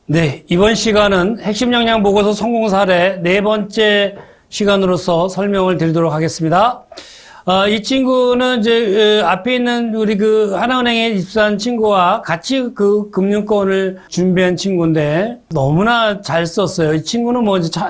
네, 이번 시간은 핵심 역량 보고서 성공 사례 네 번째 시간으로서 설명을 드리도록 하겠습니다. 이 친구는 이제 앞에 있는 우리 하나은행에 입사한 친구와 같이 금융권을 준비한 친구인데 너무나 잘 썼어요. 이 친구는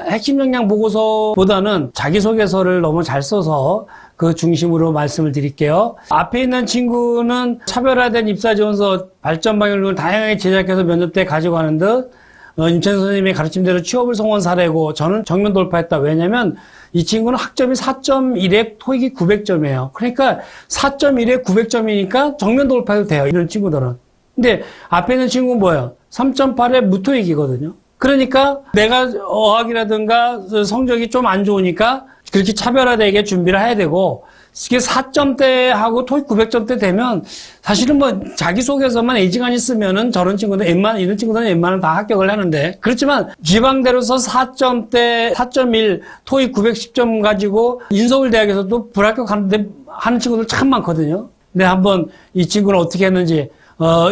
핵심 역량 보고서보다는 자기소개서를 너무 잘 써서 그 중심으로 말씀을 드릴게요. 앞에 있는 친구는 차별화된 입사지원서 발전 방향을 다양하게 제작해서 면접 때 가지고 가는 듯 임찬 선생님의 가르침대로 취업을 성공한 사례고, 저는 정면 돌파했다. 왜냐면 이 친구는 학점이 4.1에 토익이 900점이에요. 그러니까 4.1에 900점이니까 정면 돌파해도 돼요, 이런 친구들은. 근데 앞에 있는 친구는 뭐예요? 3.8에 무토익이거든요. 그러니까 내가 어학이라든가 성적이 좀 안 좋으니까 그렇게 차별화되게 준비를 해야 되고, 이게 4점대하고 토익 900점대 되면 사실은 자기소개서만 애지간히 쓰면은 이런 친구들은 웬만하면 다 합격을 하는데, 그렇지만 지방대로서 4점대, 4.1, 토익 910점 가지고 인서울대학에서도 불합격하는 친구들 참 많거든요. 근데 한번 이 친구는 어떻게 했는지,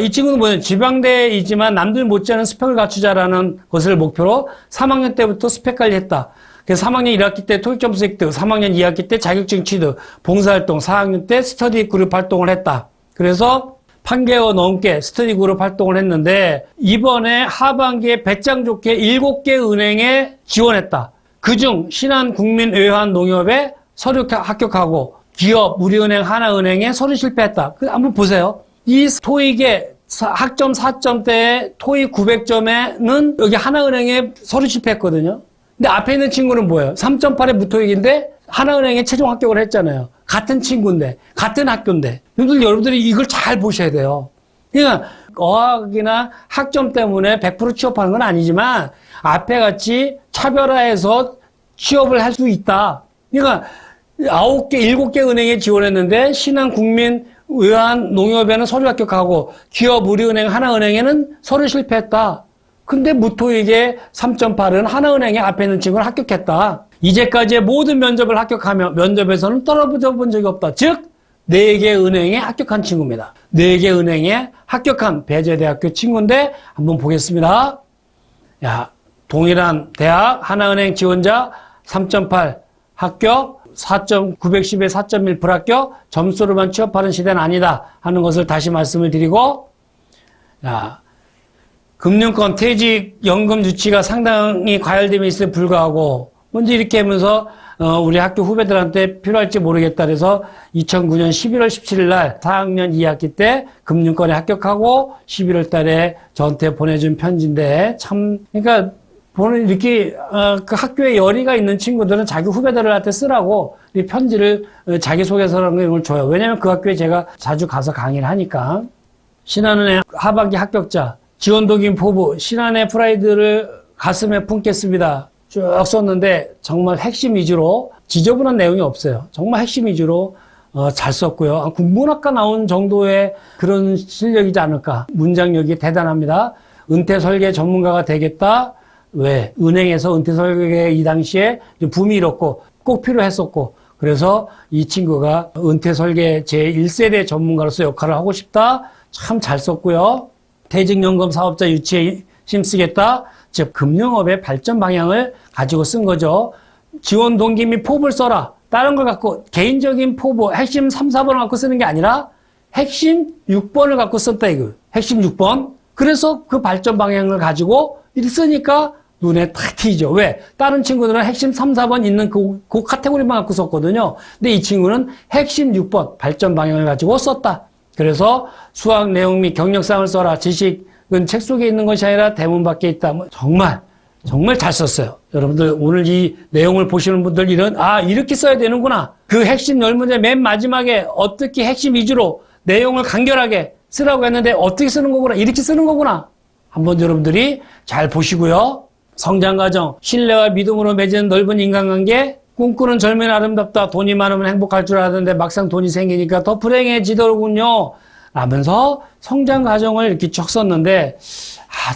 이 친구는 지방대이지만 남들 못지않은 스펙을 갖추자라는 것을 목표로 3학년 때부터 스펙 관리했다. 그래서 3학년 1학기 때 토익 점수 획득, 3학년 2학기 때 자격증 취득, 봉사활동, 4학년 때 스터디 그룹 활동을 했다. 그래서 8개월 넘게 스터디 그룹 활동을 했는데, 이번에 하반기에 배짱 좋게 7개 은행에 지원했다. 그중 신한국민외환농협에 서류 합격하고, 기업, 우리은행, 하나은행에 서류 실패했다. 한번 보세요. 이 토익의 학점 4점대에 토익 900점에는 여기 하나은행에 서류 실패했거든요. 근데 앞에 있는 친구는 뭐예요? 3.8에 무토익인데 하나은행에 최종 합격을 했잖아요. 같은 친구인데, 같은 학교인데. 여러분들이 이걸 잘 보셔야 돼요. 그러니까 어학이나 학점 때문에 100% 취업하는 건 아니지만 앞에 같이 차별화해서 취업을 할 수 있다. 그러니까 7개 은행에 지원했는데 신한국민외환농협에는 서류 합격하고, 기업, 우리은행, 하나은행에는 서류 실패했다. 근데 무토익의 3.8은 하나은행에 앞에 있는 친구는 합격했다. 이제까지의 모든 면접을 합격하며 면접에서는 떨어져 본 적이 없다. 즉 4개 은행에 합격한 친구입니다. 4개 은행에 합격한 배재대학교 친구인데 한번 보겠습니다. 동일한 대학 하나은행 지원자 3.8 합격, 4.910에 4.1 불합격, 점수로만 취업하는 시대는 아니다 하는 것을 다시 말씀을 드리고, 금융권 퇴직연금 유치가 상당히 과열됨에 있음에 불구하고 먼저 이렇게 하면서 우리 학교 후배들한테 필요할지 모르겠다 그래서 2009년 11월 17일 날 4학년 2학기 때 금융권에 합격하고 11월 달에 저한테 보내준 편지인데, 그러니까 이렇게 그 학교에 열의가 있는 친구들은 자기 후배들한테 쓰라고 이 편지를 자기소개서라는 걸 줘요. 왜냐면 그 학교에 제가 자주 가서 강의를 하니까. 신한은행 하반기 합격자 지원독인 포부, 신한의 프라이드를 가슴에 품겠습니다. 쭉 썼는데 정말 핵심 위주로, 지저분한 내용이 없어요. 정말 핵심 위주로 잘 썼고요. 국문학과 나온 정도의 그런 실력이지 않을까. 문장력이 대단합니다. 은퇴 설계 전문가가 되겠다. 왜? 은행에서 은퇴 설계 이 당시에 붐이 일었고 꼭 필요했었고, 그래서 이 친구가 은퇴 설계 제1세대 전문가로서 역할을 하고 싶다. 참 잘 썼고요. 퇴직연금 사업자 유치에 힘쓰겠다. 즉 금융업의 발전 방향을 가지고 쓴 거죠. 지원 동기 및 포부를 써라. 다른 걸 갖고 개인적인 포부, 핵심 3, 4번을 갖고 쓰는 게 아니라 핵심 6번을 갖고 썼다 이거. 핵심 6번. 그래서 그 발전 방향을 가지고 이렇게 쓰니까 눈에 탁 튀죠. 왜? 다른 친구들은 핵심 3, 4번 있는 그 카테고리만 갖고 썼거든요. 근데 이 친구는 핵심 6번 발전 방향을 가지고 썼다. 그래서 수학 내용 및 경력사항을 써라. 지식은 책 속에 있는 것이 아니라 대문 밖에 있다. 정말 잘 썼어요. 여러분들 오늘 이 내용을 보시는 분들 이렇게 써야 되는구나. 그 핵심 10문제 맨 마지막에 어떻게 핵심 위주로 내용을 간결하게 쓰라고 했는데 어떻게 쓰는 거구나. 이렇게 쓰는 거구나. 한번 여러분들이 잘 보시고요. 성장과정, 신뢰와 믿음으로 맺은 넓은 인간관계, 꿈꾸는 젊은 아름답다. 돈이 많으면 행복할 줄 알았는데 막상 돈이 생기니까 더 불행해지더군요. 라면서 성장 과정을 이렇게 쭉 썼는데,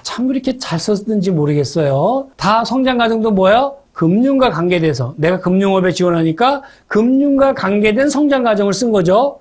참 이렇게 잘 썼는지 모르겠어요. 다 성장 과정도 뭐예요? 금융과 관계돼서. 내가 금융업에 지원하니까 금융과 관계된 성장 과정을 쓴 거죠.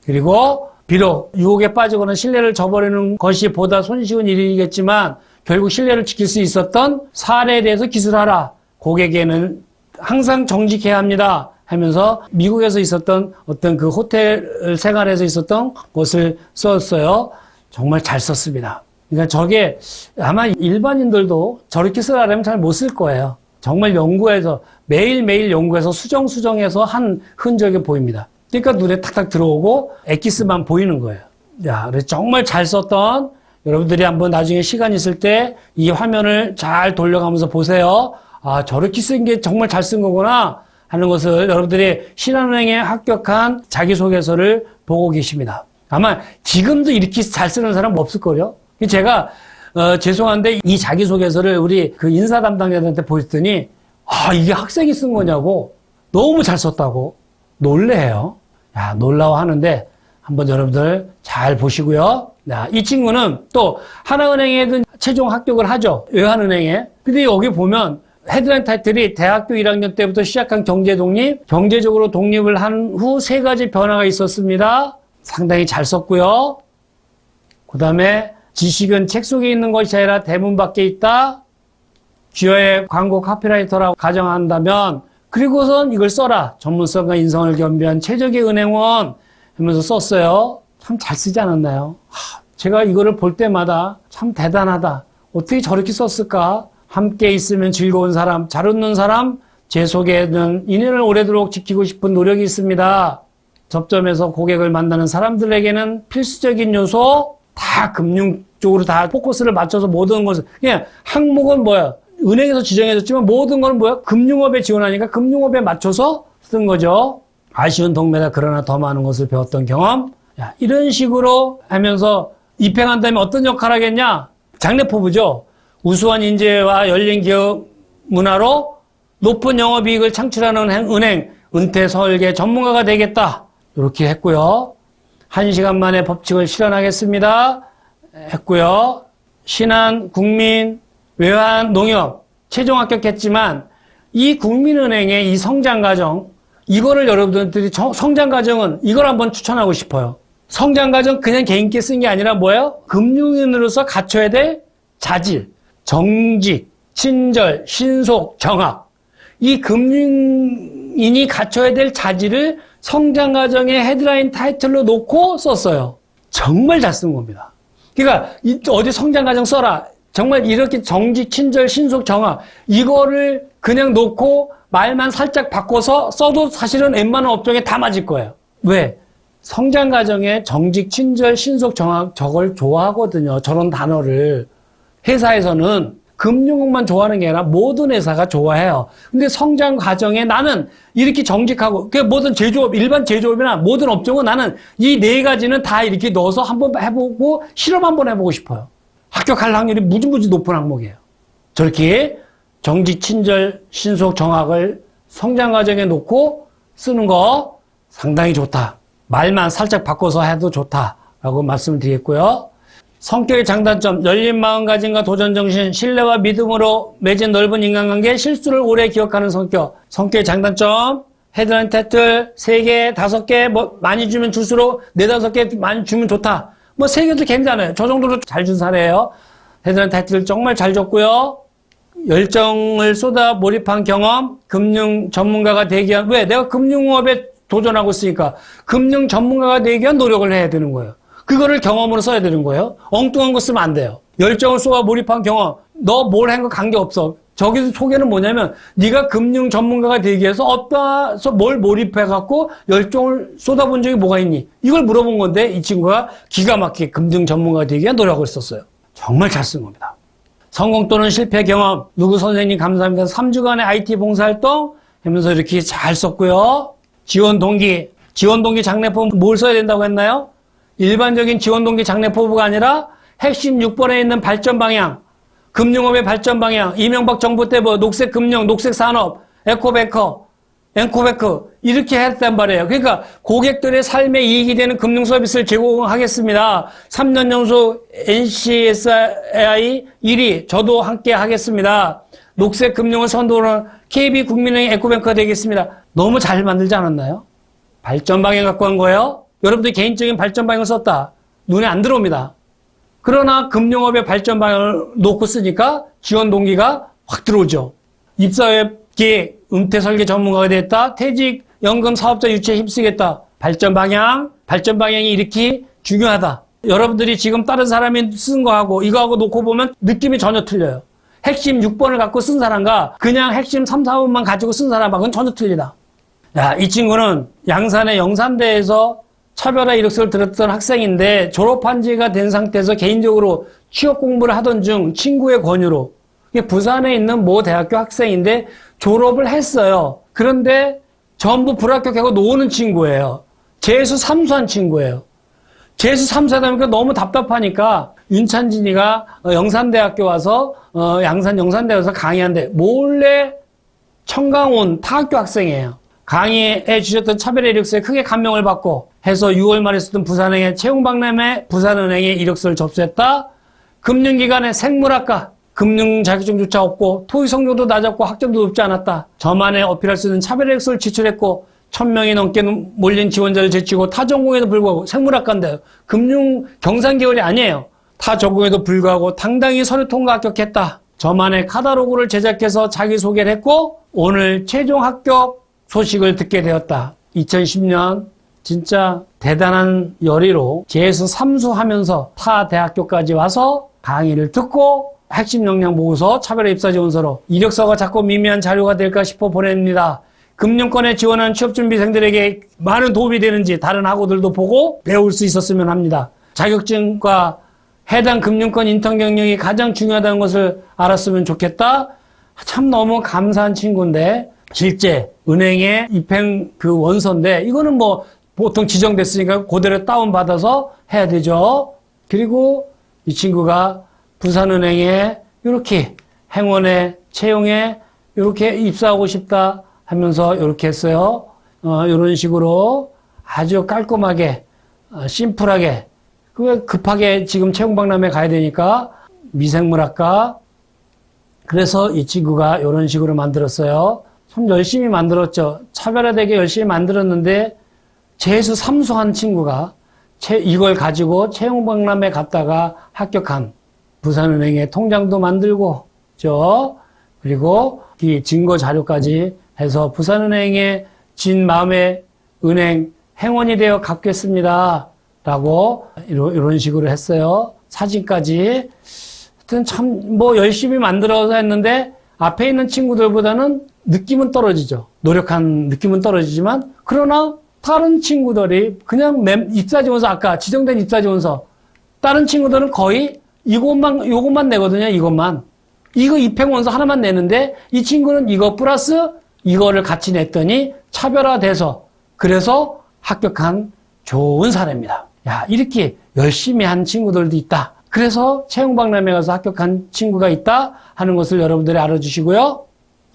그리고 비록 유혹에 빠지거나 신뢰를 저버리는 것이 보다 손쉬운 일이겠지만 결국 신뢰를 지킬 수 있었던 사례에 대해서 기술하라. 고객에게는 항상 정직해야 합니다. 하면서 미국에서 있었던 어떤 그 호텔 생활에서 있었던 것을 썼어요. 정말 잘 썼습니다. 그러니까 저게 아마 일반인들도 저렇게 쓰라면 잘 못 쓸 거예요. 정말 연구해서 매일매일 연구해서 수정해서 한 흔적이 보입니다. 그러니까 눈에 탁탁 들어오고 엑기스만 보이는 거예요. 야, 그래서 정말 잘 썼던 여러분들이 한번 나중에 시간 있을 때 이 화면을 잘 돌려가면서 보세요. 아, 저렇게 쓴 게 정말 잘 쓴 거구나 하는 것을 여러분들이 신한은행에 합격한 자기소개서를 보고 계십니다. 아마 지금도 이렇게 잘 쓰는 사람 없을걸요? 제가 죄송한데 이 자기소개서를 우리 그 인사 담당자들한테 보였더니 아, 이게 학생이 쓴 거냐고 너무 잘 썼다고 놀래요. 야, 놀라워하는데 한번 여러분들 잘 보시고요. 야, 이 친구는 또 하나은행에도 최종 합격을 하죠. 외환은행에. 근데 여기 보면 헤드라인 타이틀이 대학교 1학년 때부터 시작한 경제 독립, 경제적으로 독립을 한 후 3가지 변화가 있었습니다. 상당히 잘 썼고요. 그 다음에 지식은 책 속에 있는 것이 아니라 대문 밖에 있다. 기여의 광고 카피라이터라고 가정한다면 그리고선 이걸 써라. 전문성과 인성을 겸비한 최적의 은행원 하면서 썼어요. 참 잘 쓰지 않았나요? 제가 이거를 볼 때마다 참 대단하다. 어떻게 저렇게 썼을까? 함께 있으면 즐거운 사람, 잘 웃는 사람, 제 속에는 인연을 오래도록 지키고 싶은 노력이 있습니다. 접점에서 고객을 만나는 사람들에게는 필수적인 요소, 다 금융 쪽으로 다 포커스를 맞춰서 모든 것을, 그냥 항목은 뭐야? 은행에서 지정해줬지만 모든 건 뭐야? 금융업에 지원하니까 금융업에 맞춰서 쓴 거죠. 아쉬운 동매다 그러나 더 많은 것을 배웠던 경험. 야, 이런 식으로 하면서 입행한다면 어떤 역할을 하겠냐? 장래포부죠. 우수한 인재와 열린 기업 문화로 높은 영업이익을 창출하는 은행, 은퇴 설계 전문가가 되겠다. 이렇게 했고요. 1시간 만에 법칙을 실현하겠습니다. 했고요. 신한, 국민, 외환, 농협 최종 합격했지만 이 국민은행의 이 성장과정, 이거를 여러분들이 성장과정은 이걸 한번 추천하고 싶어요. 성장과정 그냥 개인께 쓴 게 아니라 뭐예요? 금융인으로서 갖춰야 될 자질, 정직, 친절, 신속, 정확. 이 금융인이 갖춰야 될 자질을 성장과정의 헤드라인 타이틀로 놓고 썼어요. 정말 잘 쓴 겁니다. 그러니까 어디 성장과정 써라. 정말 이렇게 정직, 친절, 신속, 정확 이거를 그냥 놓고 말만 살짝 바꿔서 써도 사실은 웬만한 업종에 다 맞을 거예요. 왜? 성장과정에 정직, 친절, 신속, 정확 저걸 좋아하거든요. 저런 단어를. 회사에서는 금융업만 좋아하는 게 아니라 모든 회사가 좋아해요. 근데 성장 과정에 나는 이렇게 정직하고, 그 모든 제조업, 일반 제조업이나 모든 업종은 나는 이 4가지는 다 이렇게 넣어서 한번 해보고 실험 한번 해보고 싶어요. 합격할 확률이 무지무지 높은 항목이에요. 저렇게 정직, 친절, 신속, 정확을 성장 과정에 놓고 쓰는 거 상당히 좋다. 말만 살짝 바꿔서 해도 좋다라고 말씀을 드리겠고요. 성격의 장단점, 열린 마음가짐과 도전정신, 신뢰와 믿음으로 맺은 넓은 인간관계, 실수를 오래 기억하는 성격. 성격의 장단점, 헤드라인 타이틀 3개, 5개, 뭐 많이 주면 줄수록 4, 5개 많이 주면 좋다. 뭐 3개도 괜찮아요. 저 정도로 잘 준 사례예요. 헤드라인 타이틀 정말 잘 줬고요. 열정을 쏟아 몰입한 경험, 금융 전문가가 되기 위한, 왜? 내가 금융업에 도전하고 있으니까 금융 전문가가 되기 위한 노력을 해야 되는 거예요. 그거를 경험으로 써야 되는 거예요. 엉뚱한 거 쓰면 안 돼요. 열정을 쏟아 몰입한 경험. 너 뭘 한 거 관계없어. 저기서 소개는 뭐냐면 네가 금융 전문가가 되기 위해서 어떠서 뭘 몰입해갖고 열정을 쏟아본 적이 뭐가 있니? 이걸 물어본 건데 이 친구가 기가 막히게 금융 전문가가 되기 위한 노력을 썼어요. 정말 잘 쓴 겁니다. 성공 또는 실패 경험. 누구 선생님 감사합니다. 3주간의 IT 봉사활동 하면서 이렇게 잘 썼고요. 지원 동기. 지원 동기 장래포부 뭘 써야 된다고 했나요? 일반적인 지원 동기 장래포부가 아니라 핵심 6번에 있는 발전 방향, 금융업의 발전 방향, 이명박 정부 때 뭐 녹색 금융, 녹색 산업, 에코뱅커, 앵코뱅크 이렇게 했단 말이에요. 그러니까 고객들의 삶에 이익이 되는 금융 서비스를 제공하겠습니다. 3년 연속 NCSI 1위 저도 함께 하겠습니다. 녹색 금융을 선도하는 KB국민은행 에코뱅크가 되겠습니다. 너무 잘 만들지 않았나요? 발전 방향 갖고 한 거예요. 여러분들 개인적인 발전 방향을 썼다. 눈에 안 들어옵니다. 그러나 금융업의 발전 방향을 놓고 쓰니까 지원 동기가 확 들어오죠. 입사업계 은퇴 설계 전문가가 됐다. 퇴직 연금 사업자 유치에 힘쓰겠다. 발전 방향이 이렇게 중요하다. 여러분들이 지금 다른 사람이 쓴 거하고 이거하고 놓고 보면 느낌이 전혀 틀려요. 핵심 6번을 갖고 쓴 사람과 그냥 핵심 3, 4번만 가지고 쓴 사람하고는 전혀 틀리다. 야, 이 친구는 양산의 영산대에서 차별화 이력서를 들었던 학생인데 졸업한 지가 된 상태에서 개인적으로 취업 공부를 하던 중 친구의 권유로 부산에 있는 모 대학교 학생인데 졸업을 했어요. 그런데 전부 불합격하고 노는 친구예요. 재수 삼수한 친구예요. 재수 삼수하다 보니까 너무 답답하니까 윤찬진이가 영산대학교 와서 양산 영산대 와서 강의하는데 몰래 청강온 타학교 학생이에요. 강의해 주셨던 차별화 이력서에 크게 감명을 받고 해서 6월 말에 쓰던 부산행의 채용박람회 부산은행에 이력서를 접수했다. 금융기관의 생물학과 금융 자격증조차 없고 토익 성적도 낮았고 학점도 높지 않았다. 저만의 어필할 수 있는 차별화 이력서를 제출했고 1000명이 넘게 몰린 지원자를 제치고 타 전공에도 불구하고 생물학과인데 금융 경상 계열이 아니에요. 타 전공에도 불구하고 당당히 서류 통과 합격했다. 저만의 카탈로그를 제작해서 자기소개를 했고 오늘 최종 합격 소식을 듣게 되었다. 2010년 진짜 대단한 열의로 재수 삼수하면서 타 대학교까지 와서 강의를 듣고 핵심 역량 보고서 차별화 입사 지원서로 이력서가 자꾸 미미한 자료가 될까 싶어 보냅니다. 금융권에 지원한 취업준비생들에게 많은 도움이 되는지 다른 학우들도 보고 배울 수 있었으면 합니다. 자격증과 해당 금융권 인턴 경력이 가장 중요하다는 것을 알았으면 좋겠다. 참 너무 감사한 친구인데 실제 은행에 입행 그 원서인데 이거는 뭐 보통 지정됐으니까 그대로 다운받아서 해야 되죠. 그리고 이 친구가 부산은행에 이렇게 행원에 채용에 이렇게 입사하고 싶다 하면서 이렇게 했어요. 이런 식으로 아주 깔끔하게 심플하게 급하게 지금 채용박람회 가야 되니까 미생물학과 그래서 이 친구가 이런 식으로 만들었어요. 참 열심히 만들었죠. 차별화되게 열심히 만들었는데 재수 삼수한 친구가 이걸 가지고 채용박람회 갔다가 합격한 부산은행의 통장도 만들고 그리고 이 증거 자료까지 해서 부산은행에 진 마음의 은행 행원이 되어 갚겠습니다 라고 이런 식으로 했어요. 사진까지 하여튼 참 뭐 열심히 만들어서 했는데 앞에 있는 친구들보다는 느낌은 떨어지죠. 노력한 느낌은 떨어지지만 그러나 다른 친구들이 그냥 입사지원서 아까 지정된 입사지원서 다른 친구들은 거의 요것만 내거든요. 이거 입행원서 하나만 내는데 이 친구는 이거 플러스 이거를 같이 냈더니 차별화돼서 그래서 합격한 좋은 사례입니다. 야, 이렇게 열심히 한 친구들도 있다. 그래서 채용박람회 가서 합격한 친구가 있다 하는 것을 여러분들이 알아주시고요.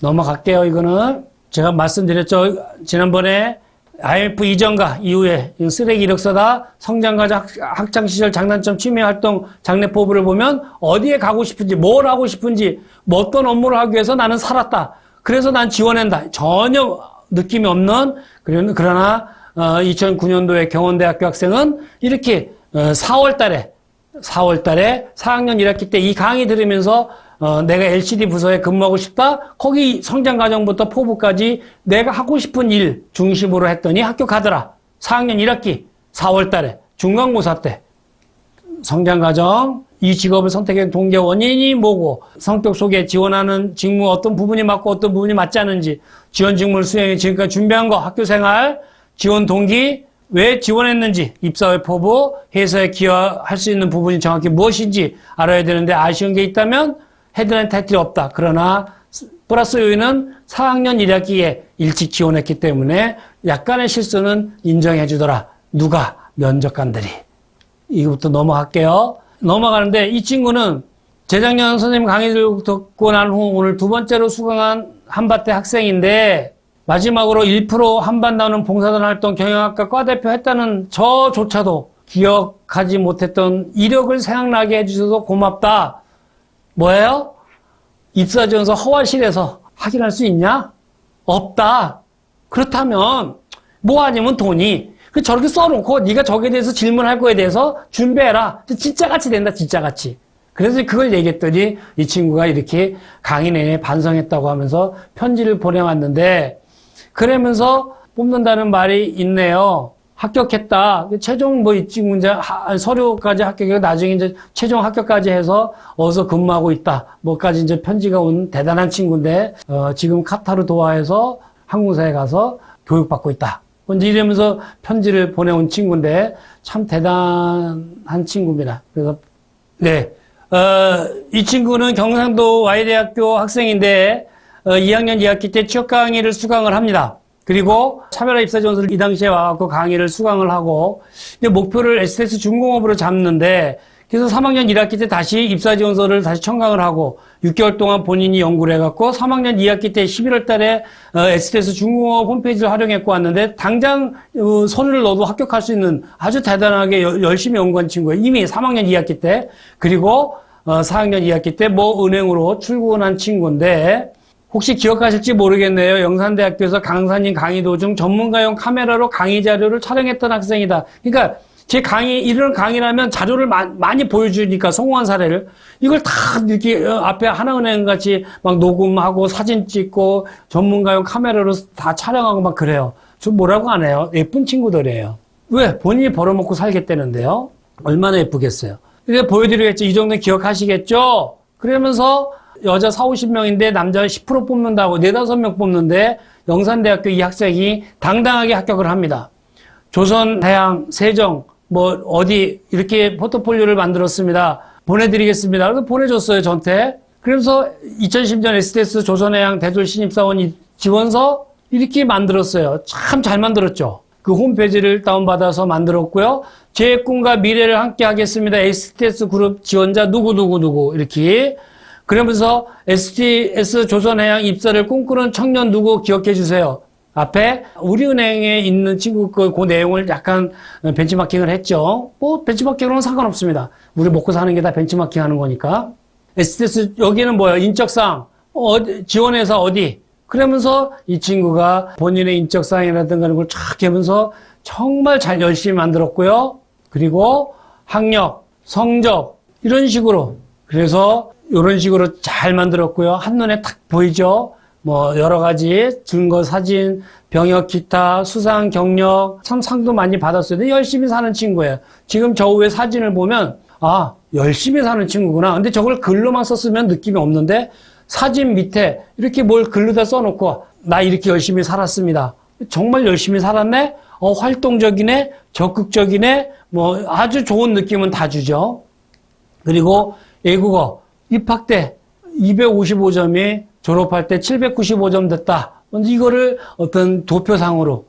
넘어갈게요. 이거는 제가 말씀드렸죠. 지난번에 IMF 이전과 이후에 쓰레기 이력서다 성장과정 학창시절 장단점 취미활동 장래포부를 보면 어디에 가고 싶은지 뭘 하고 싶은지 뭐 어떤 업무를 하기 위해서 나는 살았다. 그래서 난 지원한다. 전혀 느낌이 없는 그러나 2009년도에 경원대학교 학생은 이렇게 4월 달에 4학년 1학기 때 이 강의 들으면서 내가 LCD 부서에 근무하고 싶다. 거기 성장과정부터 포부까지 내가 하고 싶은 일 중심으로 했더니 합격하더라. 4학년 1학기 4월 달에 중간고사 때 성장과정 이 직업을 선택한 동기 원인이 뭐고 성격 속에 지원하는 직무 어떤 부분이 맞고 어떤 부분이 맞지 않은지 지원 직무를 수행해 지금까지 준비한 거 학교생활 지원 동기 왜 지원했는지 입사회 포부 회사에 기여할 수 있는 부분이 정확히 무엇인지 알아야 되는데 아쉬운 게 있다면 헤드라인 타이틀이 없다. 그러나 플러스 요인은 4학년 1학기에 일찍 지원했기 때문에 약간의 실수는 인정해 주더라. 누가? 면접관들이. 이거부터 넘어갈게요. 넘어가는데 이 친구는 재작년 선생님 강의를 듣고 난 후 오늘 두 번째로 수강한 한밭대 학생인데 마지막으로 1% 한반 나오는 봉사단 활동 경영학과 과대표 했다는 저조차도 기억하지 못했던 이력을 생각나게 해주셔서 고맙다. 뭐예요? 입사지원서 허와실에서 확인할 수 있냐? 없다. 그렇다면 뭐 아니면 돈이 저렇게 써놓고 네가 저기에 대해서 질문할 거에 대해서 준비해라. 진짜같이 된다, 진짜같이. 그래서 그걸 얘기했더니 이 친구가 이렇게 강의 내내 반성했다고 하면서 편지를 보내왔는데, 그러면서 뽑는다는 말이 있네요. 합격했다. 최종 이 친구 이제 서류까지 합격이고 나중에 이제 최종 합격까지 해서 어디서 근무하고 있다. 뭐까지 이제 편지가 온 대단한 친구인데, 지금 카타르 도하에서 항공사에 가서 교육받고 있다. 이제 이러면서 편지를 보내온 친구인데 참 대단한 친구입니다. 그래서 네, 이 친구는 경상도 Y대학교 학생인데 2학년 2학기 때 취업 강의를 수강을 합니다. 그리고 차별화 입사 전서를 이 당시에 와갖고 강의를 수강을 하고 목표를 STS 중공업으로 잡는데, 그래서 3학년 1학기 때 다시 입사 지원서를 다시 청강을 하고 6개월 동안 본인이 연구를 해갖고 3학년 2학기 때 11월 달에 STS 중공업 홈페이지를 활용했고 왔는데, 당장 손을 넣어도 합격할 수 있는 아주 대단하게 열심히 연구한 친구예요. 이미 3학년 2학기 때. 그리고 4학년 2학기 때 은행으로 출근한 친구인데, 혹시 기억하실지 모르겠네요. 영산대학교에서 강사님 강의 도중 전문가용 카메라로 강의 자료를 촬영했던 학생이다. 그러니까 제 강의, 이런 강의라면 자료를 많이 보여주니까 성공한 사례를, 이걸 다 이렇게 앞에 하나은행 같이 막 녹음하고 사진 찍고 전문가용 카메라로 다 촬영하고 막 그래요. 저 뭐라고 안 해요. 예쁜 친구들이에요. 왜? 본인이 벌어먹고 살겠다는데요. 얼마나 예쁘겠어요. 이제 보여드리겠죠. 이 정도는 기억하시겠죠? 그러면서 여자 40, 50명인데 남자 10% 뽑는다고 4, 5명 뽑는데 영산대학교 이 학생이 당당하게 합격을 합니다. 조선해양, 세정, 어디 이렇게 포트폴리오를 만들었습니다. 보내드리겠습니다. 그래서 보내줬어요, 저한테. 그래서 2010년 STS 조선해양 대졸 신입사원 지원서 이렇게 만들었어요. 참 잘 만들었죠. 그 홈페이지를 다운받아서 만들었고요. 제 꿈과 미래를 함께 하겠습니다. STS 그룹 지원자 누구 이렇게. 그러면서 STS 조선해양 입사를 꿈꾸는 청년 누구 기억해 주세요. 앞에 우리은행에 있는 친구 그 내용을 약간 벤치마킹을 했죠. 벤치마킹으로는 상관없습니다. 우리 먹고 사는 게 다 벤치마킹 하는 거니까. STS 여기는 뭐예요? 인적사항. 지원회사 어디? 그러면서 이 친구가 본인의 인적사항이라든가 이런 걸 쫙 하면서 정말 잘 열심히 만들었고요. 그리고 학력, 성적 이런 식으로. 그래서 이런 식으로 잘 만들었고요. 한눈에 탁 보이죠? 여러 가지 증거, 사진, 병역, 기타, 수상, 경력, 참 상도 많이 받았어요. 근데 열심히 사는 친구예요. 지금 저 위에 사진을 보면, 열심히 사는 친구구나. 근데 저걸 글로만 썼으면 느낌이 없는데, 사진 밑에 이렇게 뭘 글로다 써놓고, 나 이렇게 열심히 살았습니다. 정말 열심히 살았네? 활동적이네? 적극적이네? 아주 좋은 느낌은 다 주죠. 그리고 외국어. 입학 때 255점이 졸업할 때 795점 됐다. 이거를 어떤 도표상으로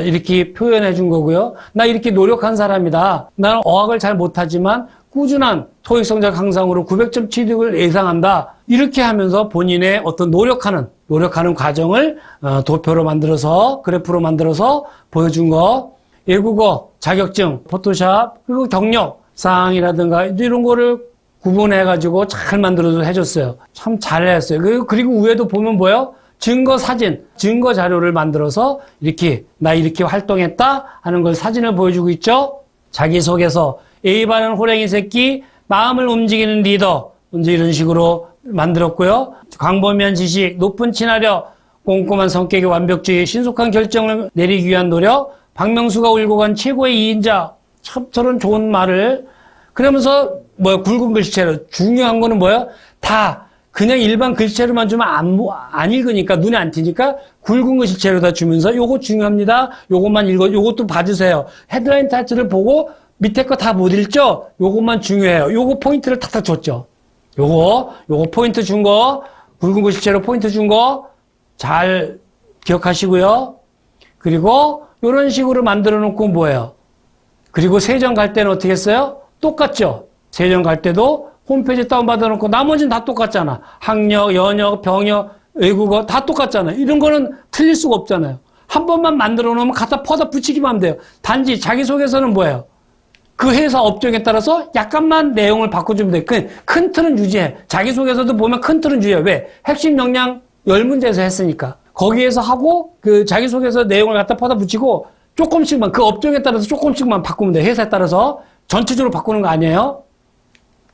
이렇게 표현해 준 거고요. 나 이렇게 노력한 사람이다. 나는 어학을 잘 못하지만 꾸준한 토익 성적 향상으로 900점 취득을 예상한다. 이렇게 하면서 본인의 어떤 노력하는 과정을 도표로 만들어서 그래프로 만들어서 보여준 거. 외국어, 자격증, 포토샵, 그리고 경력 사항이라든가 이런 거를 구분해가지고 잘 만들어서 해줬어요. 참 잘했어요. 그리고 위에도 보면 뭐예요? 증거 사진, 증거 자료를 만들어서 나 이렇게 활동했다 하는 걸 사진을 보여주고 있죠. 자기소개서, A반은 호랭이 새끼, 마음을 움직이는 리더. 이제 이런 식으로 만들었고요. 광범위한 지식, 높은 친화력, 꼼꼼한 성격의 완벽주의, 신속한 결정을 내리기 위한 노력, 박명수가 울고 간 최고의 2인자. 참 저런 좋은 말을. 그러면서 굵은 글씨체로. 중요한 거는 다 그냥 일반 글씨체로만 주면 안 읽으니까, 눈에 안 띄니까 굵은 글씨체로 다 주면서 요거 중요합니다. 요것만 요것도 봐주세요. 헤드라인 타이틀을 보고 밑에 거 다 못 읽죠? 요것만 중요해요. 요거 포인트를 탁탁 줬죠. 요거 포인트 준 거, 굵은 글씨체로 포인트 준 거 잘 기억하시고요. 그리고 요런 식으로 만들어 놓고 뭐예요? 그리고 세정 갈 때는 어떻게 했어요? 똑같죠? 세정 갈 때도 홈페이지 다운받아 놓고 나머지는 다 똑같잖아. 학력, 연역, 병역, 외국어 다 똑같잖아요. 이런 거는 틀릴 수가 없잖아요. 한 번만 만들어 놓으면 갖다 퍼다 붙이기만 하면 돼요. 단지 자기소개서는 뭐예요? 그 회사 업종에 따라서 약간만 내용을 바꿔주면 돼요. 큰 틀은 유지해. 자기소개서도 보면 큰 틀은 유지해. 왜? 핵심 역량 10문제에서 했으니까. 거기에서 하고 그 자기소개서 내용을 갖다 퍼다 붙이고 조금씩만, 그 업종에 따라서 조금씩만 바꾸면 돼요. 회사에 따라서. 전체적으로 바꾸는 거 아니에요?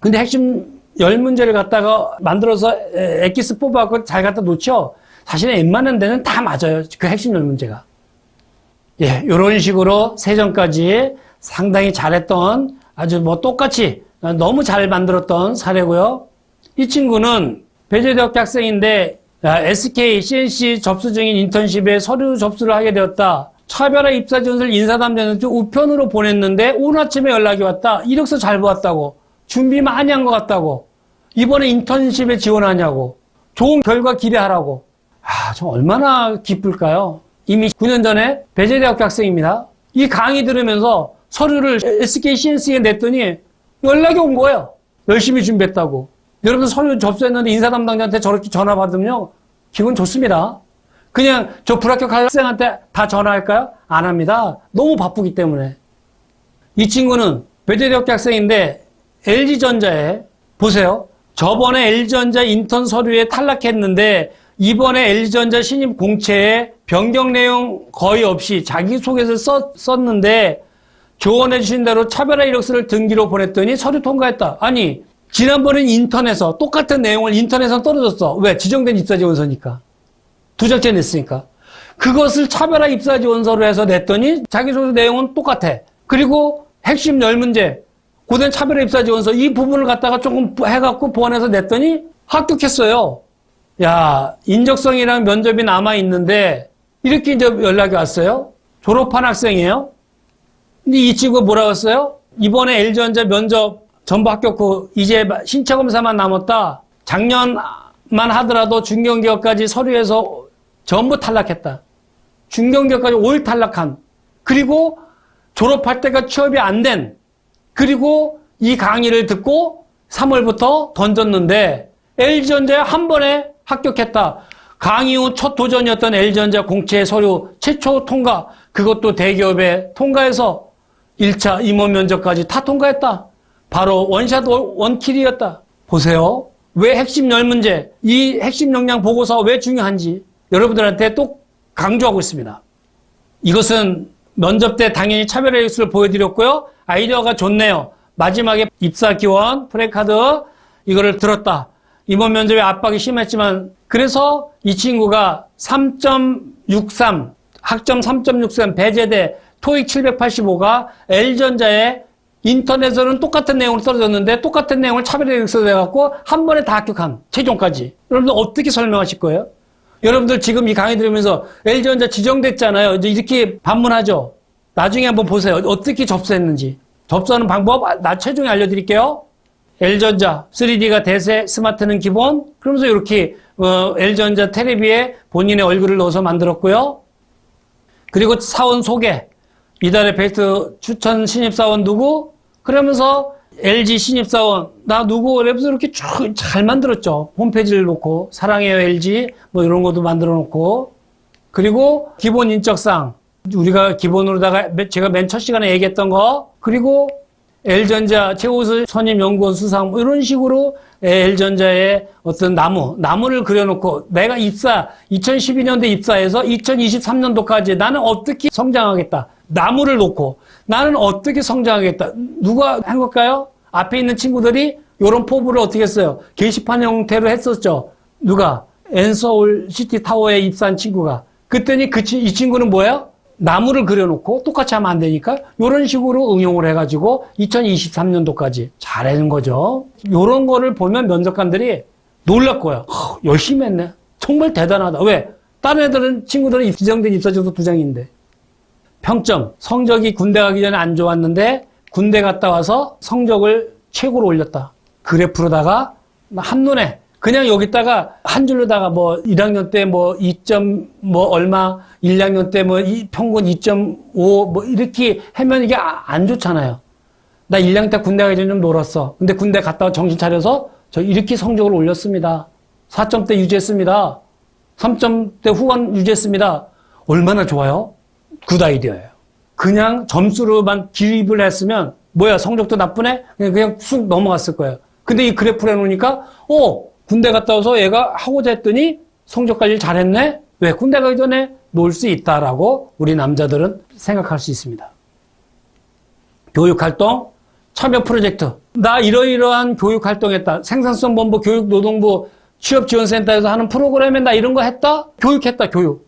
근데 핵심 10문제를 갖다가 만들어서 엑기스 뽑아갖고 잘 갖다 놓죠? 사실은 웬만한 데는 다 맞아요. 그 핵심 10문제가. 예, 요런 식으로 세전까지 상당히 잘했던 아주 뭐 똑같이 너무 잘 만들었던 사례고요. 이 친구는 배재대학교 학생인데 SK, CNC 접수 중인 인턴십에 서류 접수를 하게 되었다. 차별화 입사 지원서를 인사담당자한테 우편으로 보냈는데 오늘 아침에 연락이 왔다. 이력서 잘 보았다고. 준비 많이 한 것 같다고. 이번에 인턴십에 지원하냐고. 좋은 결과 기대하라고. 저 얼마나 기쁠까요? 이미 9년 전에 배재대학교 학생입니다. 이 강의 들으면서 서류를 SK, CNC에 냈더니 연락이 온 거예요. 열심히 준비했다고. 여러분 서류 접수했는데 인사 담당자한테 저렇게 전화 받으면요. 기분 좋습니다. 그냥 저 불합격 학생한테 다 전화할까요? 안 합니다. 너무 바쁘기 때문에. 이 친구는 배재대학교 학생인데 LG전자에 보세요. 저번에 LG전자 인턴 서류에 탈락했는데 이번에 LG전자 신입 공채에 변경 내용 거의 없이 자기소개서를 썼는데 조언해 주신 대로 차별화 이력서를 등기로 보냈더니 서류 통과했다. 아니 지난번엔 인턴에서 똑같은 내용을 인턴에서 떨어졌어. 왜? 지정된 입사지원서니까. 두 장째 냈으니까. 그것을 차별화 입사지원서로 해서 냈더니 자기소개서 내용은 똑같아. 그리고 핵심 10문제 고된 차별화 입사지원서 이 부분을 갖다가 조금 해갖고 보완해서 냈더니 합격했어요. 야, 인적성이랑 면접이 남아있는데 이렇게 이제 연락이 왔어요. 졸업한 학생이에요. 근데 이 친구가 뭐라고 했어요? 이번에 LG전자 면접 전부 합격 후 이제 신체 검사만 남았다. 작년만 하더라도 중견기업까지 서류에서 전부 탈락했다. 중견기업까지 올 탈락한. 그리고 졸업할 때가 취업이 안 된. 그리고 이 강의를 듣고 3월부터 던졌는데 LG전자에 한 번에 합격했다. 강의 후 첫 도전이었던 LG전자 공채 서류 최초 통과. 그것도 대기업에 통과해서 1차 임원 면접까지 다 통과했다. 바로 원샷 원킬이었다. 보세요. 왜 핵심 10문제, 이 핵심 역량 보고서 왜 중요한지 여러분들한테 또 강조하고 있습니다. 이것은 면접 때 당연히 차별화 이력서를 보여드렸고요. 아이디어가 좋네요. 마지막에 입사 기원, 프레카드 이거를 들었다. 이번 면접에 압박이 심했지만 그래서 이 친구가 3.63, 학점 3.63 배제대 토익 785가 LG전자에 인터넷에서는 똑같은 내용으로 떨어졌는데 똑같은 내용을 차별화 이력서로 해갖고 한 번에 다 합격한 최종까지. 여러분들 어떻게 설명하실 거예요? 여러분들 지금 이 강의 들으면서 LG전자 지정됐잖아요. 이제 이렇게 반문하죠. 나중에 한번 보세요. 어떻게 접수했는지. 접수하는 방법 최종에 알려드릴게요. LG전자 3D가 대세, 스마트는 기본. 그러면서 이렇게 LG전자 테레비에 본인의 얼굴을 넣어서 만들었고요. 그리고 사원 소개. 이달의 베스트 추천 신입사원 누구? 그러면서 LG 신입사원 나 누구? 그래서 이렇게 쭉 잘 만들었죠. 홈페이지를 놓고 사랑해요 LG 뭐 이런 것도 만들어 놓고. 그리고 기본 인적사항 우리가 기본으로다가 제가 맨 첫 시간에 얘기했던 거. 그리고 LG전자 최우수 선임연구원 수상 뭐 이런 식으로 LG전자의 어떤 나무를 그려놓고 내가 2012년도에 입사해서 2023년도까지 나는 어떻게 성장하겠다. 나무를 놓고 나는 어떻게 성장하겠다. 누가 한 걸까요? 앞에 있는 친구들이 이런 포부를 어떻게 했어요? 게시판 형태로 했었죠. 누가? 엔서울 시티타워에 입사한 친구가. 그랬더니 이 친구는 뭐예요? 나무를 그려놓고 똑같이 하면 안 되니까 이런 식으로 응용을 해가지고 2023년도까지 잘하는 거죠. 이런 거를 보면 면접관들이 놀랄 거야. 열심히 했네. 정말 대단하다. 왜? 다른 애들은 친구들은 지정된 입사지원서 2장인데. 평점. 성적이 군대 가기 전에 안 좋았는데 군대 갔다 와서 성적을 최고로 올렸다. 그래프로다가 한눈에 그냥 여기다가 한 줄로다가 뭐 1학년 때 뭐 2점 뭐 얼마, 1학년 때 뭐 평균 2.5 뭐 이렇게 하면 이게 안 좋잖아요. 나 1학년 때 군대 가기 전에 좀 놀았어. 근데 군대 갔다 와 정신 차려서 저 이렇게 성적을 올렸습니다. 4점대 유지했습니다. 3점대 후반 유지했습니다. 얼마나 좋아요? 굿 아이디어예요. 그냥 점수로만 기입을 했으면 뭐야 성적도 나쁘네? 그냥 쑥 넘어갔을 거예요. 근데 이 그래프를 해놓으니까 군대 갔다 와서 얘가 하고자 했더니 성적 관리 잘했네? 왜? 군대 가기 전에 놀 수 있다라고 우리 남자들은 생각할 수 있습니다. 교육활동, 참여 프로젝트. 나 이러이러한 교육활동했다. 생산성본부, 교육노동부, 취업지원센터에서 하는 프로그램에 나 이런 거 했다? 교육했다, 교육.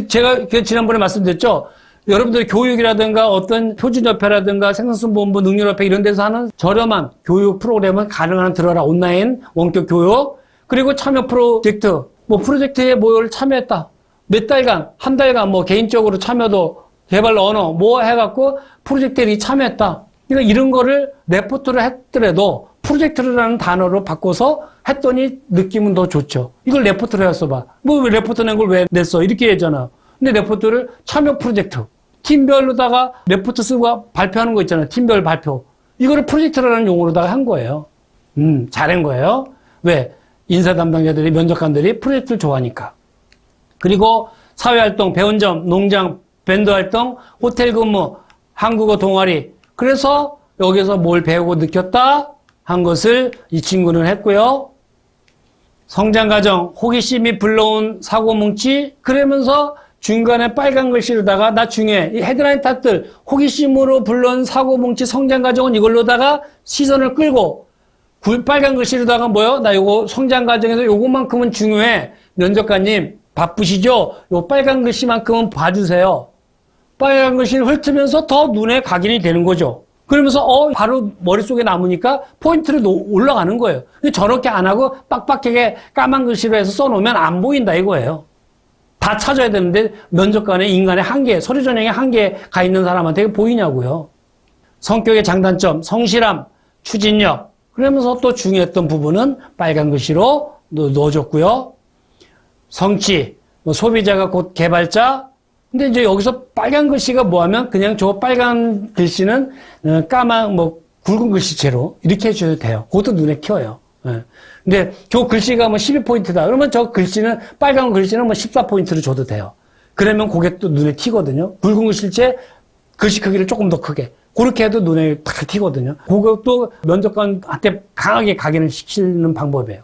제가 지난번에 말씀드렸죠. 여러분들 교육이라든가 어떤 표준협회라든가 생산성본부, 능률협회 이런 데서 하는 저렴한 교육 프로그램은 가능한 들어라. 온라인 원격 교육. 그리고 참여 프로젝트. 뭐 프로젝트에 뭘 참여했다. 몇 달간, 한 달간 뭐 개인적으로 참여도 개발 언어 뭐 해갖고 프로젝트에 참여했다. 그러니까 이런 거를 레포트를 했더라도 프로젝트라는 단어로 바꿔서 했더니 느낌은 더 좋죠. 이걸 레포트로 해서 봐. 뭐 레포트 낸 걸 왜 냈어? 이렇게 했잖아. 근데 레포트를 참여 프로젝트. 팀별로다가 레포트 쓰고 발표하는 거 있잖아요. 팀별 발표. 이거를 프로젝트라는 용어로다가 한 거예요. 잘한 거예요. 왜? 인사 담당자들이, 면접관들이 프로젝트를 좋아하니까. 그리고 사회활동, 배운 점, 농장, 밴드 활동, 호텔 근무, 한국어 동아리. 그래서 여기서 뭘 배우고 느꼈다 한 것을 이 친구는 했고요. 성장과정, 호기심이 불러온 사고뭉치. 그러면서 중간에 빨간 글씨로다가 나 중에 이 헤드라인 탓들 호기심으로 불러온 사고뭉치 성장과정은 이걸로다가 시선을 끌고 빨간 글씨로다가 뭐요? 나 요거 성장과정에서 요것만큼은 중요해. 면접관님 바쁘시죠? 요 빨간 글씨만큼은 봐주세요. 빨간 글씨를 훑으면서 더 눈에 각인이 되는 거죠. 그러면서 바로 머릿속에 남으니까 포인트를 올라가는 거예요. 근데 저렇게 안 하고 빡빡하게 까만 글씨로 해서 써놓으면 안 보인다 이거예요. 다 찾아야 되는데 면접관의 인간의 한계, 서류 전형의 한계가 있는 사람한테 보이냐고요. 성격의 장단점, 성실함, 추진력. 그러면서 또 중요했던 부분은 빨간 글씨로 넣어줬고요. 성취, 소비자가 곧 개발자. 근데 이제 여기서 빨간 글씨가 뭐하면 그냥 저 빨간 글씨는 까만 굵은 글씨체로 이렇게 해줘도 돼요. 그것도 눈에 켜요. 예. 근데 저 글씨가 12포인트다. 그러면 저 글씨는 빨간 글씨는 14포인트로 줘도 돼요. 그러면 그게 또 눈에 튀거든요. 굵은 글씨체 글씨 크기를 조금 더 크게. 그렇게 해도 눈에 탁 튀거든요. 그것도 면접관한테 강하게 각인을 시키는 방법이에요.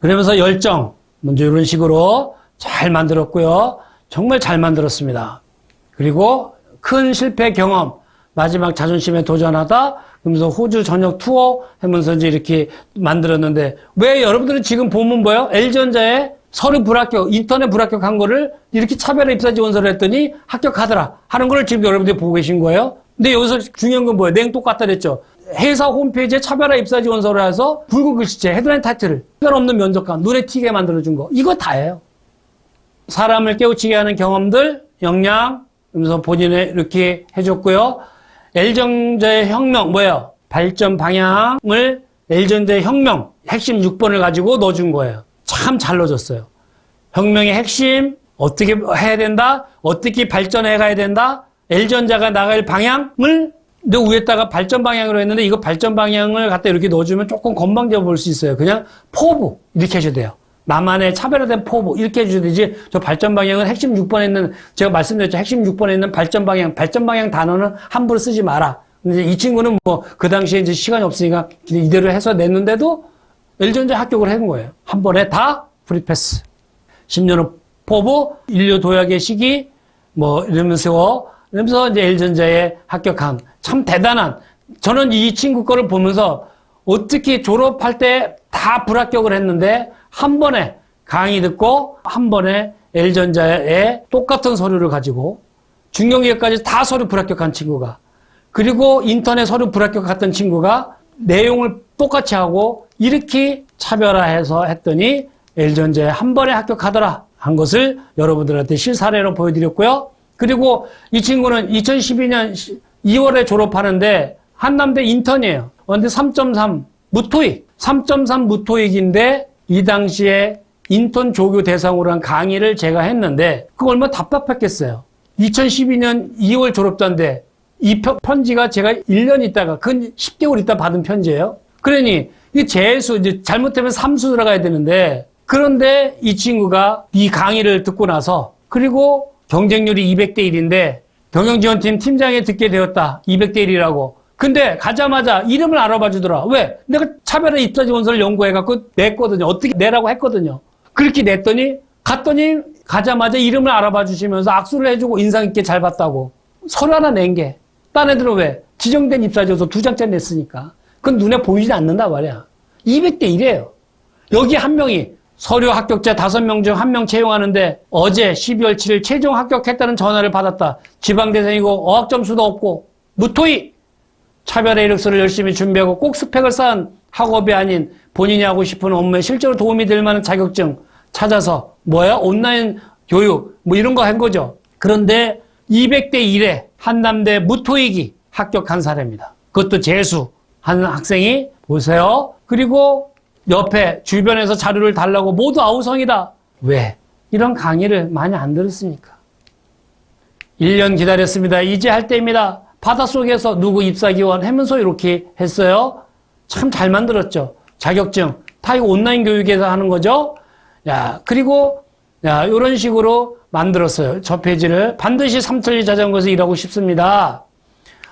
그러면서 열정. 먼저 이런 식으로 잘 만들었고요. 정말 잘 만들었습니다. 그리고 큰 실패 경험, 마지막 자존심에 도전하다, 그러면서 호주 전역 투어 하면서 이제 이렇게 만들었는데, 왜 여러분들은 지금 보면 뭐예요? LG전자에 서류 불합격, 인터넷 불합격한 거를 이렇게 차별화 입사 지원서를 했더니 합격하더라 하는 걸 지금 여러분들이 보고 계신 거예요. 근데 여기서 중요한 건 뭐예요? 내용 똑같다 그랬죠. 회사 홈페이지에 차별화 입사 지원서를 해서 굵은 글씨체, 헤드라인 타이틀을 시간 없는 면접관, 눈에 튀게 만들어준 거. 이거 다예요. 사람을 깨우치게 하는 경험들, 역량, 그러면서 본인의 이렇게 해줬고요. LG전자의 혁명, 뭐예요? 발전 방향을 LG전자의 혁명, 핵심 6번을 가지고 넣어준 거예요. 참 잘 넣어줬어요. 혁명의 핵심, 어떻게 해야 된다? 어떻게 발전해 가야 된다? LG전자가 나갈 방향을 근데 위에다가 발전 방향으로 했는데 이거 발전 방향을 갖다 이렇게 넣어주면 조금 건방져 볼 수 있어요. 그냥 포부 이렇게 해줘야 돼요. 나만의 차별화된 포부 이렇게 해줘야 되지. 저 발전 방향은 핵심 6번에 있는 제가 말씀드렸죠. 핵심 6번에 있는 발전 방향 단어는 함부로 쓰지 마라. 근데 이 친구는 그 당시에 이제 시간이 없으니까 이대로 해서 냈는데도 LG전자 합격을 한 거예요. 한 번에 다 프리패스. 10년 후 포부, 인류 도약의 시기 이러면서 이제 LG전자에 합격한 참 대단한. 저는 이 친구 거를 보면서 어떻게 졸업할 때 다 불합격을 했는데 한 번에 강의 듣고 한 번에 LG전자에 똑같은 서류를 가지고 중견기업까지 다 서류 불합격한 친구가 그리고 인터넷 서류 불합격 갔던 친구가 내용을 똑같이 하고 이렇게 차별화해서 했더니 LG전자에 한 번에 합격하더라 한 것을 여러분들한테 실사례로 보여드렸고요. 그리고 이 친구는 2012년 2월에 졸업하는데 한남대 인턴이에요. 근데 3.3 무토익, 3.3 무토익인데 이 당시에 인턴 조교 대상으로 한 강의를 제가 했는데 그거 얼마나 답답했겠어요. 2012년 2월 졸업자인데 이 편지가 제가 1년 있다가 근 10개월 있다 받은 편지예요. 그러니 이 재수 이제 잘못하면 삼수 들어가야 되는데 그런데 이 친구가 이 강의를 듣고 나서 그리고 경쟁률이 200대 1인데 경영지원팀 팀장에 듣게 되었다. 200대 1이라고. 근데 가자마자 이름을 알아봐 주더라. 왜? 내가 차별화 입사 지원서를 연구해갖고 냈거든요. 어떻게 내라고 했거든요. 그렇게 냈더니 갔더니 가자마자 이름을 알아봐 주시면서 악수를 해주고 인상 있게 잘 봤다고. 서류 하나 낸 게. 딴 애들은 왜? 지정된 입사지원서 2장짜리 냈으니까. 그건 눈에 보이지 않는다 말이야. 200대 1이에요. 여기 한 명이 서류 합격자 5명 중 1명 채용하는데 어제 12월 7일 최종 합격했다는 전화를 받았다. 지방대생이고 어학점수도 없고 무토익. 차별의 이력서를 열심히 준비하고 꼭 스펙을 쌓은 학업이 아닌 본인이 하고 싶은 업무에 실제로 도움이 될 만한 자격증 찾아서 뭐야? 온라인 교육 뭐 이런 거 한 거죠. 그런데 200대 1에 한남대 무토익이 합격한 사례입니다. 그것도 재수 하는 학생이 보세요. 그리고 옆에 주변에서 자료를 달라고 모두 아우성이다. 왜? 이런 강의를 많이 안 들었으니까. 1년 기다렸습니다. 이제 할 때입니다. 바닷속에서 누구 입사기원 하면서 이렇게 했어요. 참 잘 만들었죠. 자격증. 다 이거 온라인 교육에서 하는 거죠. 야, 그리고, 야, 이런 식으로 만들었어요. 저 페이지를. 반드시 삼천리 자전거에서 일하고 싶습니다.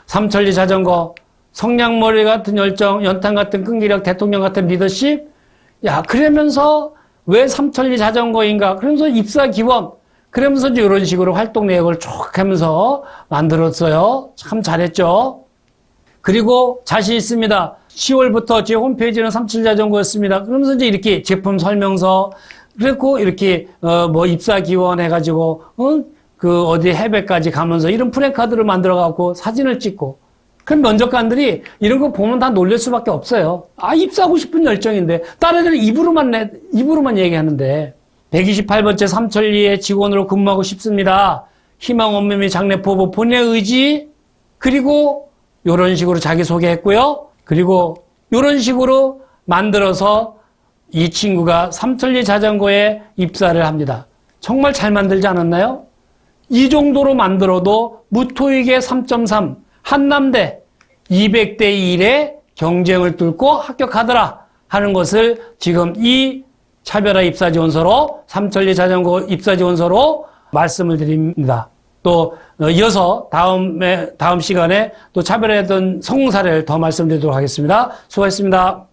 삼천리 자전거. 성냥머리 같은 열정, 연탄 같은 끈기력, 대통령 같은 리더십. 야, 그러면서 왜 삼천리 자전거인가? 그러면서 입사기원. 그러면서 이제 이런 식으로 활동 내역을 쭉 하면서 만들었어요. 참 잘했죠. 그리고 자신 있습니다. 10월부터 제 홈페이지는 삼천리 자전거였습니다. 그러면서 이제 이렇게 제품 설명서, 그리고 이렇게, 뭐 입사기원 해가지고, 그 어디 해외까지 가면서 이런 프랜카드를 만들어갖고 사진을 찍고. 그럼 면접관들이 이런 거 보면 다 놀랄 수밖에 없어요. 아, 입사하고 싶은 열정인데. 다른 애들은 입으로만 얘기하는데. 128번째 삼천리의 직원으로 근무하고 싶습니다. 희망 업무 및 장래 포부 본인의 의지. 그리고 이런 식으로 자기소개했고요. 그리고 이런 식으로 만들어서 이 친구가 삼천리 자전거에 입사를 합니다. 정말 잘 만들지 않았나요? 이 정도로 만들어도 무토익의 3.3, 한남대 200대 1의 경쟁을 뚫고 합격하더라 하는 것을 지금 이 차별화 입사지원서로 삼천리 자전거 입사지원서로 말씀을 드립니다. 또 이어서 다음 시간에 또 차별화했던 성공 사례를 더 말씀드리도록 하겠습니다. 수고하셨습니다.